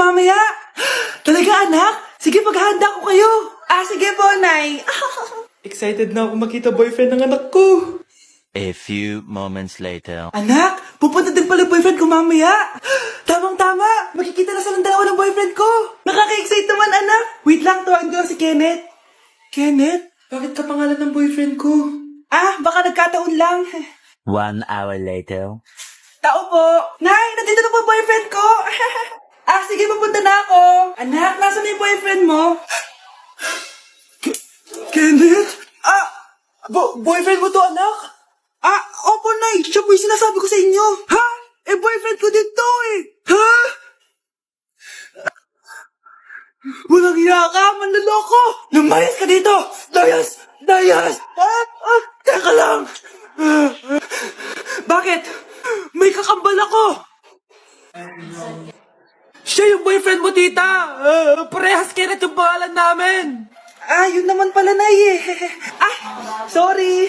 mamaya. Talaga, anak? Sige, paghahanda ko kayo. Sige po, Nay. Excited na ako makita boyfriend ng anak ko. A few moments later. Anak, pupunta din pala yung boyfriend ko mamaya. Tamang-tama, makikita na silang dalawa ng boyfriend ko. Nakaka-excite naman, anak. Wait lang, tawagin ko lang si Kenneth. Kenneth? Bakit ka pangalan ng boyfriend ko? Baka nagkataon lang. 1 hour later. Tao po. Nay, nandito na po boyfriend ko. Sige, papunta na ako. Anak, nasa na yung boyfriend mo? Kenneth? Boyfriend mo to, anak? Opo, Nay. Siya po yung sinasabi ko sa inyo. Ha? Boyfriend ko din to eh. Ha? Walang hiya ka, manloloko. Lumayas ka dito. Dayas. Teka lang. Bakit? May kakambal ako. Siya yung boyfriend mo, tita. Parehas Kenneth yung pangalan namin. Yun naman pala, Nay eh. Sorry.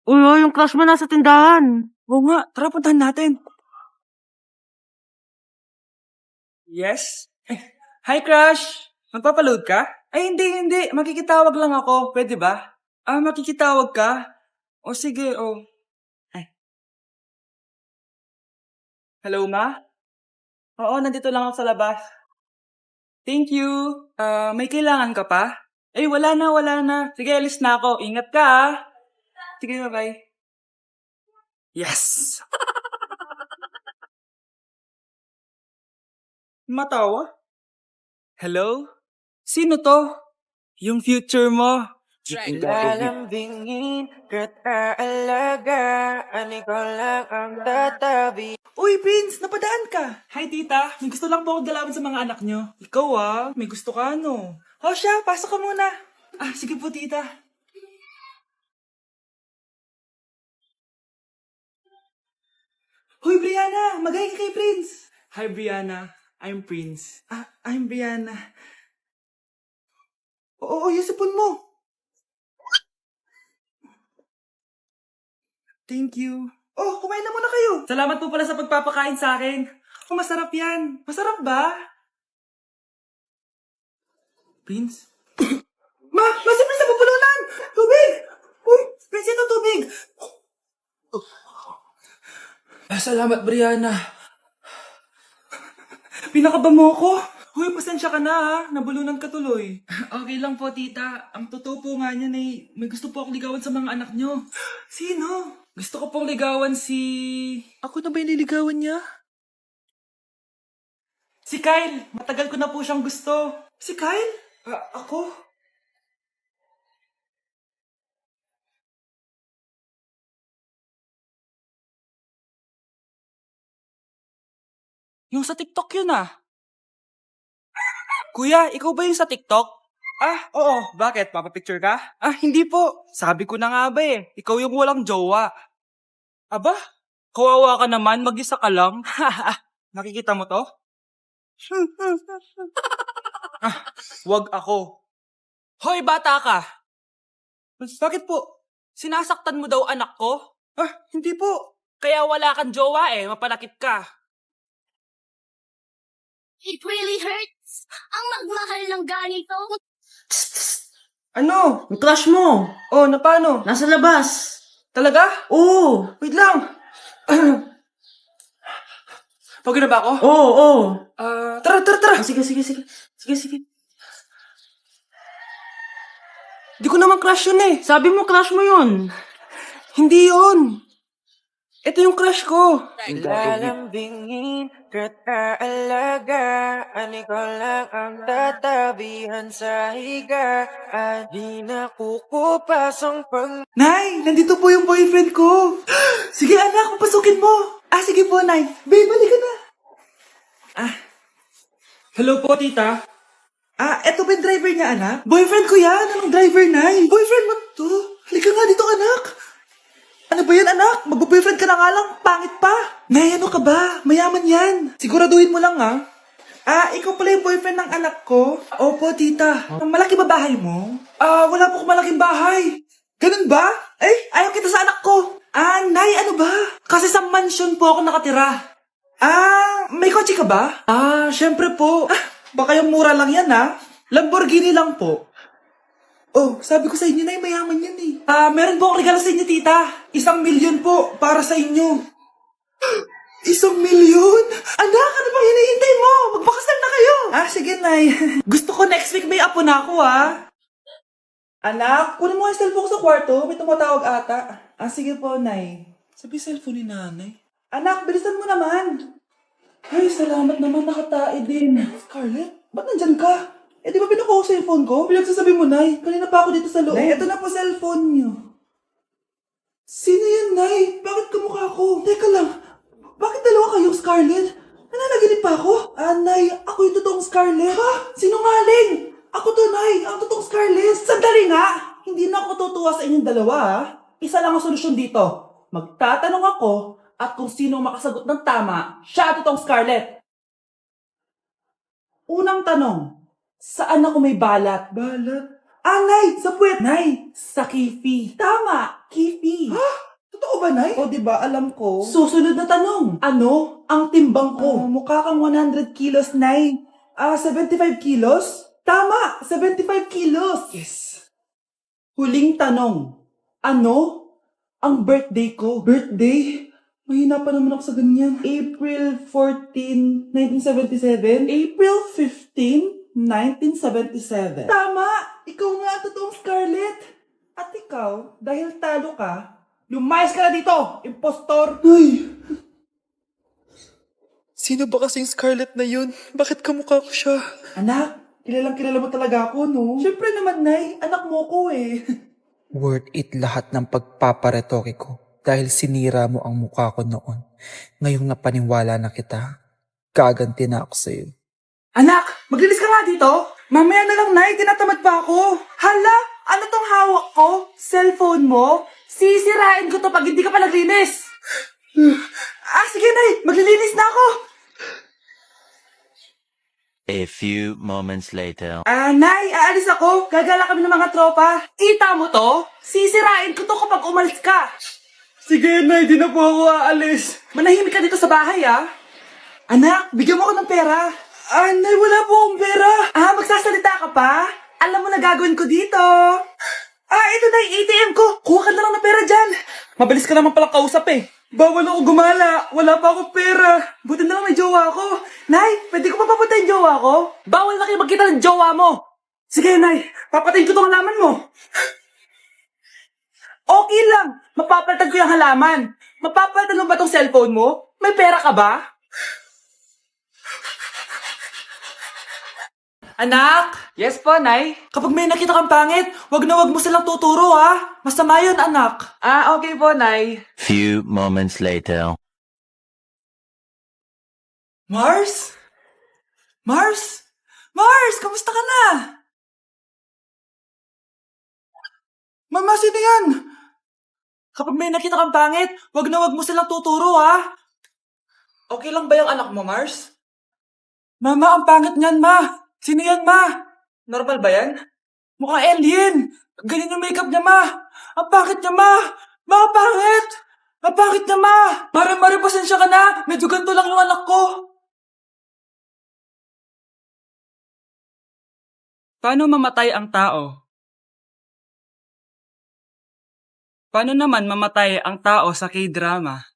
Uy, yung crush mo nasa tindahan. Oo nga, tara puntahan natin. Yes? Hi, crush. Magpapaload ka? Hindi. Makikitawag lang ako. Pwede ba? Makikitawag ka? Sige. Hello, ma? Oo, nandito lang ako sa labas. Thank you. May kailangan ka pa? Wala na. Sige, alis na ako. Ingat ka, ha? Sige, bye-bye. Yes! Matawa? Hello? Sino to? Yung future mo. Lalambingin ka't aalagaan, ikaw lang ang tatabi. Uy, Prince! Napadaan ka! Hi, tita. May gusto lang po akong dalawin sa mga anak nyo. Ikaw, may gusto ka, no? Siya, pasok ka muna. Sige po, tita. Hoy, Brianna! Magaling ka kay Prince! Hi, Brianna. I'm Prince. I'm Brianna. Oo, yung sipon mo. Thank you. Kumain na muna kayo. Salamat po pala sa pagpapakain sa akin. Masarap yan. Masarap ba? Prince? Ma! Si Prince na pupulunan! Tubig! Uy! Prince, ito tubig! Salamat, Brianna. Pinakaba mo ako? Uy, pasensya ka na ha. Nabulunan ka tuloy. Okay lang po, tita. Ang totoo po nga niyan may gusto po akong ligawan sa mga anak nyo. Sino? Gusto ko pong ligawan si... Ako na ba yung niligawan niya? Si Kyle. Matagal ko na po siyang gusto. Si Kyle? Ako? Yung sa TikTok yun Kuya, ikaw ba yung sa TikTok? Oo. Bakit? Papapicture ka? Hindi po. Sabi ko na nga ba ikaw yung walang jowa. Aba? Kawawa ka naman, mag-isa ka lang. Nakikita mo to? Wag ako. Hoy, bata ka! Bakit po? Sinasaktan mo daw anak ko? Hindi po. Kaya wala kang jowa mapalakit ka. It really hurts. Ang magmahal ng ganito. Ano? Yung crush mo. Na paano? Nasa labas. Talaga? Oo. Wait lang. Pagod na ba ako? Oo. Tara. Sige. Di ko naman crush yun Sabi mo crush mo yun. Hindi yun. Ito yung crush ko. Lalambingin ka't aalagaan, ikaw lang ang tatabihan sa higaan. Di nakukupasang pag... Nay, nandito po yung boyfriend ko. Sige anak, papasukin mo. Sige po, Nay. Babe, balik ka na. Hello po, tita. Eto ba yung driver niya, anak? Boyfriend ko yan. Anong driver, Nay? Boyfriend mo to? Halika nga dito, anak. Ano ba yan, anak? Mag-boyfriend ka na nga lang. Pangit pa. Nay, ano ka ba? Mayaman yan. Siguraduhin mo lang, ikaw pala yung boyfriend ng anak ko? Opo, tita. Malaki ba bahay mo? Wala po akong malaking bahay. Ganun ba? Ayaw kita sa anak ko. Nay, ano ba? Kasi sa mansion po ako nakatira. May kotse ka ba? Syempre po. Baka yung mura lang yan, Lamborghini lang po. Oh, sabi ko sa inyo na mayaman yan eh. Meron po akong regalo sa inyo, tita. 1,000,000 po para sa inyo. 1,000,000? Anak, ano bang hinihintay mo? Magpakasal na kayo. Sige, Nay. Gusto ko next week may apo na ako, Anak, kunin mo ang cellphone ko sa kwarto. May tumatawag ata. Sige po, Nay. Sabi cellphone ni Nanay. Anak, bilisan mo naman. Ay, salamat naman. Nakatae din. Scarlett, ba't nandyan ka? Di ba pinukuha ko sa cellphone ko? Pinagsasabi mo, Nay. Kanina pa ako dito sa loob. Nay, eto na po cellphone niyo. Sino yan, Nay? Bakit kamukha ko? Teka lang. Bakit dalawa kayong Scarlett? Nananaginip pa ako? Nay, ako yung totoong Scarlett. Ha? Sinungaling? Ako to, Nay. Ang totoong Scarlett. Sandali nga. Hindi na ako tutuwa sa inyong dalawa, Isa lang ang solusyon dito. Magtatanong ako at kung sino makasagot ng tama, siya totoong Scarlett. Unang tanong. Saan ako may balat? Balat? Nay! Sa puwet! Nay! Sa kifi. Tama! Kifi. Totoo ba, Nay? O, diba? Alam ko. Susunod na tanong. Ano ang timbang ko? Mukha kang 100 kilos, Nay. 75 kilos? Tama! 75 kilos! Yes. Huling tanong. Ano ang birthday ko? Birthday? Mahina pa naman ako sa ganyan. April 14, 1977? April 15, 1977. Tama! Ikaw nga ang totoong Scarlett. At ikaw, dahil talo ka, lumayas ka na dito, impostor! Ay! Sino ba kasing Scarlett na yun? Bakit kamukha ko siya? Anak, kilala mo talaga ako, no? Siyempre naman, Nay. Anak mo ko eh. Worth it lahat ng pagpaparetoke ko dahil sinira mo ang mukha ko noon. Ngayong napaniwala na kita, gaganti na ako sa'yo. Anak, maglinis ka nga dito. Mamaya na lang, Nay. Tinatamad pa ako. Hala, ano tong hawak ko? Cellphone mo? Sisirain ko to pag hindi ka pa naglinis. Sige, Nay. Maglilinis na ako. A few moments later. Nay, aalis ako. Gagala kami ng mga tropa. Kita mo to? Sisirain ko to kapag umalis ka. Sige, Nay. Di na po ako aalis. Manahimik ka dito sa bahay, Anak, bigyan mo ako ng pera. Nay, wala po akong pera. Magsasalita ka pa? Alam mo na gagawin ko dito. Ito na yung ATM ko. Kuha ka na lang ng pera dyan. Mabilis ka naman palang kausap eh. Bawal ako gumala. Wala pa akong pera. Buti na lang may jowa ako. Nay, pwede ko pa papatayin jowa ko? Bawal na kayo magkita ng jowa mo. Sige, Nay. Papatayin ko tong halaman mo. Okay lang. Mapapalitan ko yung halaman. Mapapalitan mo ba tong cellphone mo? May pera ka ba? Anak! Yes po, Nay? Kapag may nakita kang pangit, wag na wag mo silang tuturo, Masama yun, anak. Okay po, Nay. Few moments later. Mars? Mars? Mars, kamusta ka na? Mama, sino yan? Kapag may nakita kang pangit, wag na wag mo silang tuturo, Okay lang ba yung anak mo, Mars? Mama, ang pangit niyan, Ma. Sino yan, Ma? Normal ba yan? Mukhang alien. Ganyan yung makeup niya, Ma. Ang pangit niya, Ma. Ma, ang pangit. Ang pangit niya, Ma. Mare, pasensya ka na. Medyo ganito lang yung anak ko. Paano mamatay ang tao? Paano naman mamatay ang tao sa K-drama?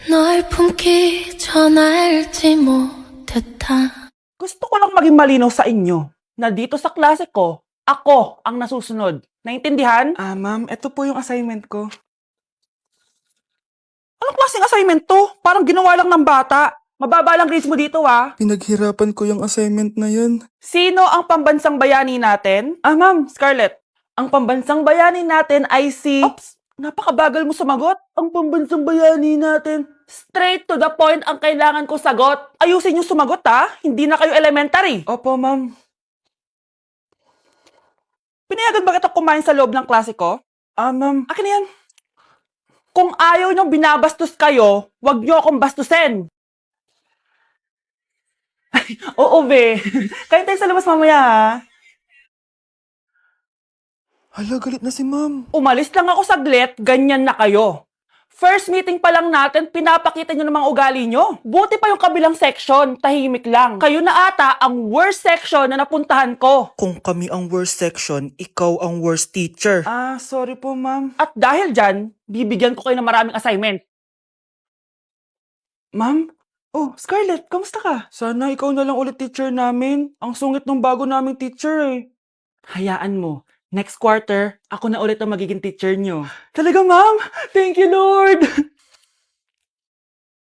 널 품기 전 알지 못했다. Gusto ko lang maging malinaw sa inyo na dito sa klase ko, ako ang nasusunod. Naintindihan? Ma'am, ito po yung assignment ko. Anong klaseng assignment to? Parang ginawa lang ng bata. Mababa lang grades mo dito, Pinaghirapan ko yung assignment na yun. Sino ang pambansang bayani natin? Ma'am, Scarlett. Ang pambansang bayani natin ay si... Oops! Napakabagal mo sumagot. Ang pambansang bayani natin. Straight to the point ang kailangan ko sagot. Ayusin yung sumagot, Hindi na kayo elementary. Opo, ma'am. Pinayagan ba kita kumain sa loob ng klase ko? Ma'am. Akin na yan. Kung ayaw niyong binabastos kayo, wag niyo akong bastusin. Oo, be. Kain tayo sa labas mamaya, ha? Hala, galit na si ma'am. Umalis lang ako saglit, ganyan na kayo. First meeting pa lang natin, pinapakita nyo ng mga ugali nyo. Buti pa yung kabilang section, tahimik lang. Kayo na ata ang worst section na napuntahan ko. Kung kami ang worst section, ikaw ang worst teacher. Sorry po, ma'am. At dahil dyan, bibigyan ko kayo ng maraming assignment. Ma'am? Oh, Scarlett, kamusta ka? Sana ikaw na lang ulit teacher namin. Ang sungit ng bago naming teacher eh. Hayaan mo. Next quarter, ako na ulit ang magiging teacher nyo. Talaga, ma'am? Thank you, Lord!